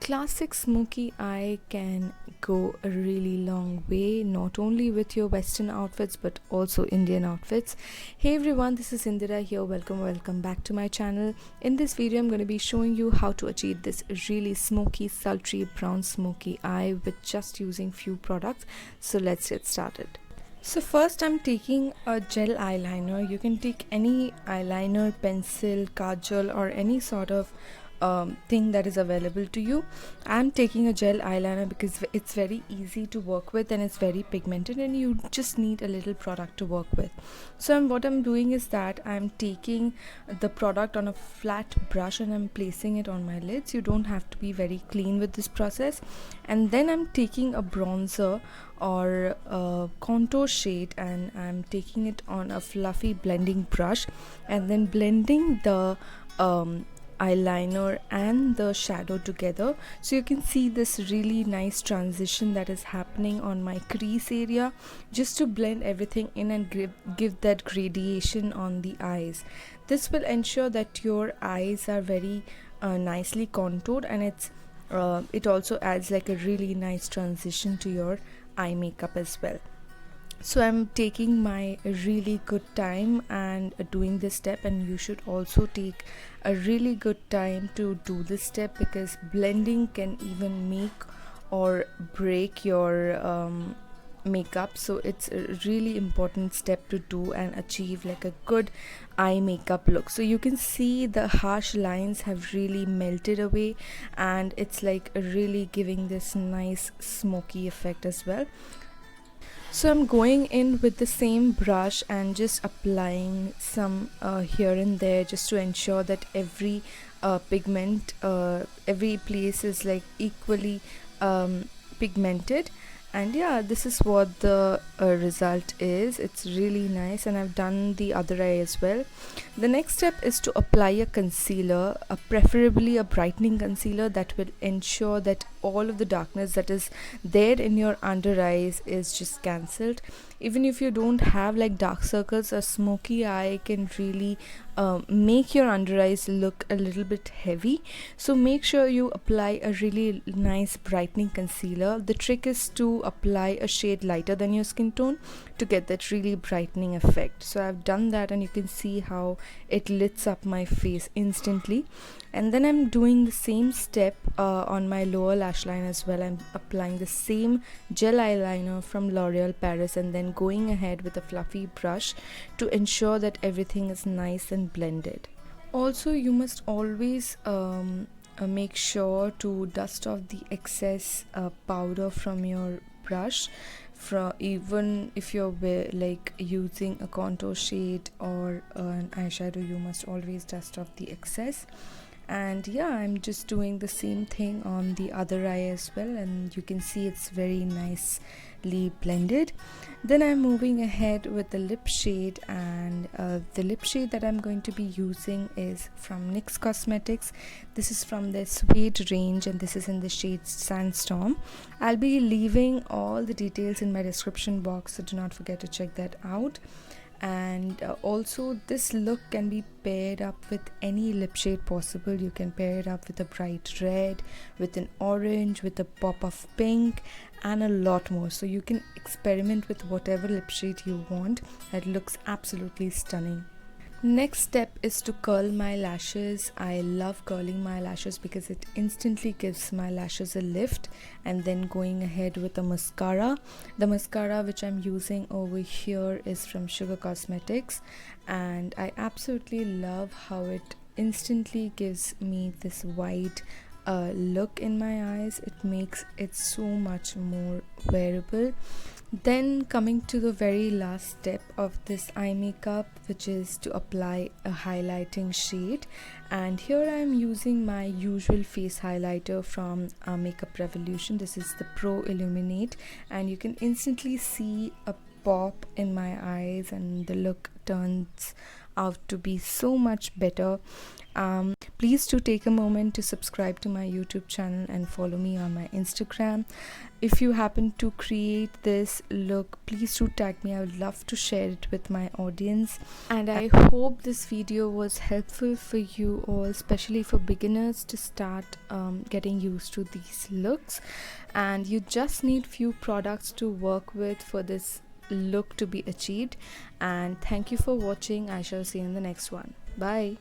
classic smoky eye can go a really long way, not only with your Western outfits but also Indian outfits. Hey everyone, this is Indira here. Welcome back to my channel. In this video, I'm going to be showing you how to achieve this really smoky, sultry brown smoky eye with just using few products. So let's get started. So first I'm taking a gel eyeliner. You can take any eyeliner, pencil, kajal or any sort of thing that is available to you. I'm taking a gel eyeliner because it's very easy to work with and it's very pigmented and you just need a little product to work with. So what I'm doing is that I'm taking the product on a flat brush and I'm placing it on my lids. You don't have to be very clean with this process. And then I'm taking a bronzer or a contour shade and I'm taking it on a fluffy blending brush and then blending the eyeliner and the shadow together, so you can see this really nice transition that is happening on my crease area, just to blend everything in and give that gradation on the eyes. This will ensure that your eyes are very nicely contoured, and it also adds like a really nice transition to your eye makeup as well. So I'm taking my really good time and doing this step, and you should also take a really good time to do this step because blending can even make or break your makeup. So it's a really important step to do and achieve like a good eye makeup look. So you can see the harsh lines have really melted away and it's like really giving this nice smoky effect as well. So I'm going in with the same brush and just applying some here and there, just to ensure that every pigment, every place is like equally pigmented. And yeah, this is what the result is. It's really nice, and I've done the other eye as well. The next step is to apply a concealer, preferably a brightening concealer that will ensure that all of the darkness that is there in your under eyes is just cancelled. Even if you don't have like dark circles, a smoky eye can really make your under eyes look a little bit heavy. So make sure you apply a really nice brightening concealer. The trick is to apply a shade lighter than your skin tone to get that really brightening effect. So I've done that, and you can see how it lights up my face instantly. And then I'm doing the same step on my lower lash line as well. I'm applying the same gel eyeliner from L'Oreal Paris and then going ahead with a fluffy brush to ensure that everything is nice and blended. Also, you must always make sure to dust off the excess powder from your brush. Even if you're like using a contour shade or an eyeshadow, you must always dust off the excess. And yeah, I'm just doing the same thing on the other eye as well, and you can see it's very nicely blended. Then I'm moving ahead with the lip shade, and the lip shade that I'm going to be using is from NYX Cosmetics. This is from their Suede range, and this is in the shade Sandstorm. I'll be leaving all the details in my description box, so do not forget to check that out. And also, this look can be paired up with any lip shade possible. You can pair it up with a bright red, with an orange, with a pop of pink, and a lot more. So you can experiment with whatever lip shade you want. That looks absolutely stunning. Next step is to curl my lashes. I love curling my lashes because it instantly gives my lashes a lift. And then going ahead with a mascara. The mascara which I'm using over here is from Sugar Cosmetics, and I absolutely love how it instantly gives me this white look in my eyes. It makes it so much more wearable. Then coming to the very last step of this eye makeup, which is to apply a highlighting shade. And here I am using my usual face highlighter from Makeup Revolution. This is the Pro Illuminate, and you can instantly see a pop in my eyes and the look turns out to be so much better. Please do take a moment to subscribe to my YouTube channel and follow me on my Instagram. If you happen to create this look, please do tag me. I would love to share it with my audience. And I hope this video was helpful for you all, especially for beginners to start getting used to these looks. And you just need few products to work with for this look to be achieved. And thank you for watching. I shall see you in the next one. Bye.